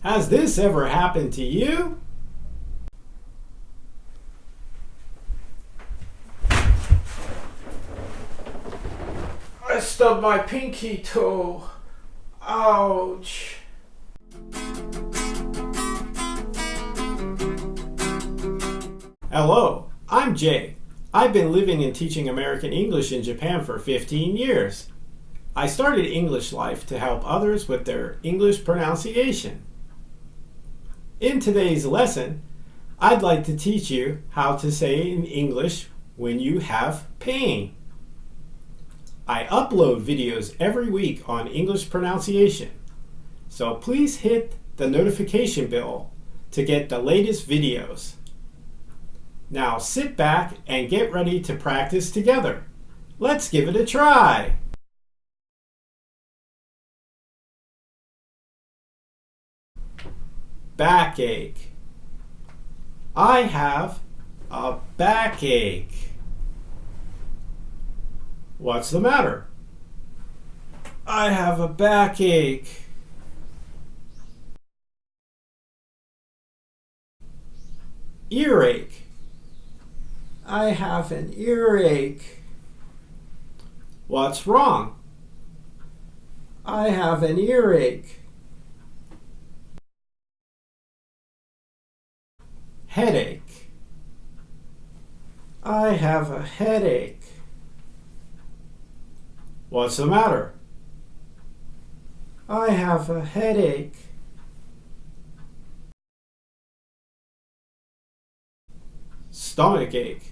Has this ever happened to you? I stubbed my pinky toe. Ouch. Hello, I'm Jay. I've been living and teaching American English in Japan for 15 years. I started English Life to help others with their English pronunciation. In today's lesson, I'd like to teach you how to say in English when you have pain. I upload videos every week on English pronunciation, so please hit the notification bell to get the latest videos. Now sit back and get ready to practice together. Let's give it a try. Backache. I have a backache. What's the matter? I have a backache. Earache. I have an earache. What's wrong? I have an earache. Headache. I have a headache. What's the matter? I have a headache. Stomachache.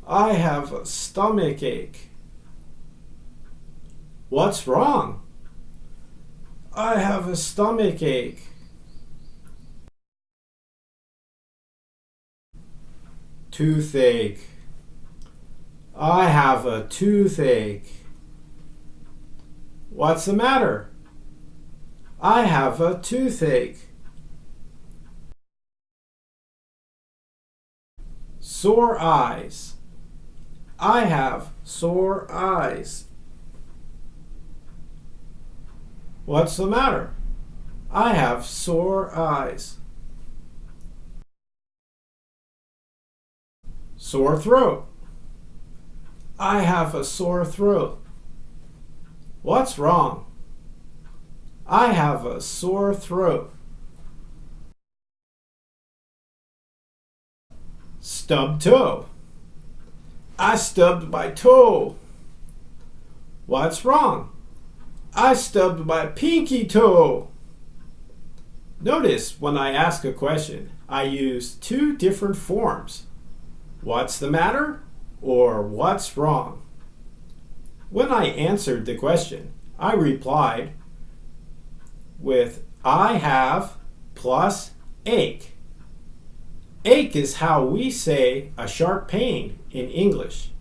I have a stomachache. What's wrong? I have a stomachache. Toothache. I have a toothache. What's the matter? I have a toothache. Sore eyes. I have sore eyes. What's the matter? I have sore eyes. Sore throat. I have a sore throat. What's wrong? I have a sore throat. Stubbed toe. I stubbed my toe. What's wrong? I stubbed my pinky toe. Notice when I ask a question, I use two different forms. What's the matter? Or what's wrong? When I answered the question, I replied with I have plus ache. Ache is how we say a sharp pain in English.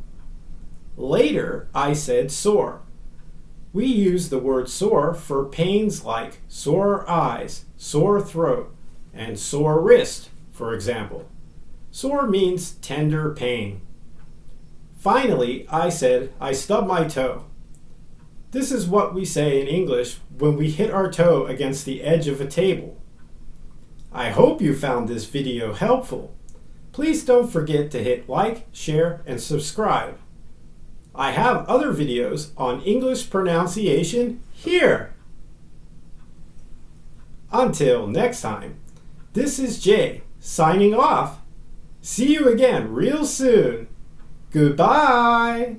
Later, I said sore. We use the word sore for pains like sore eyes, sore throat, and sore wrist, for example. Sore means tender pain. Finally, I said I stubbed my toe. This is what we say in English when we hit our toe against the edge of a table. I hope you found this video helpful. Please don't forget to hit like, share, and subscribe. I have other videos on English pronunciation here. Until next time, this is Jay signing off. See you again real soon. Goodbye.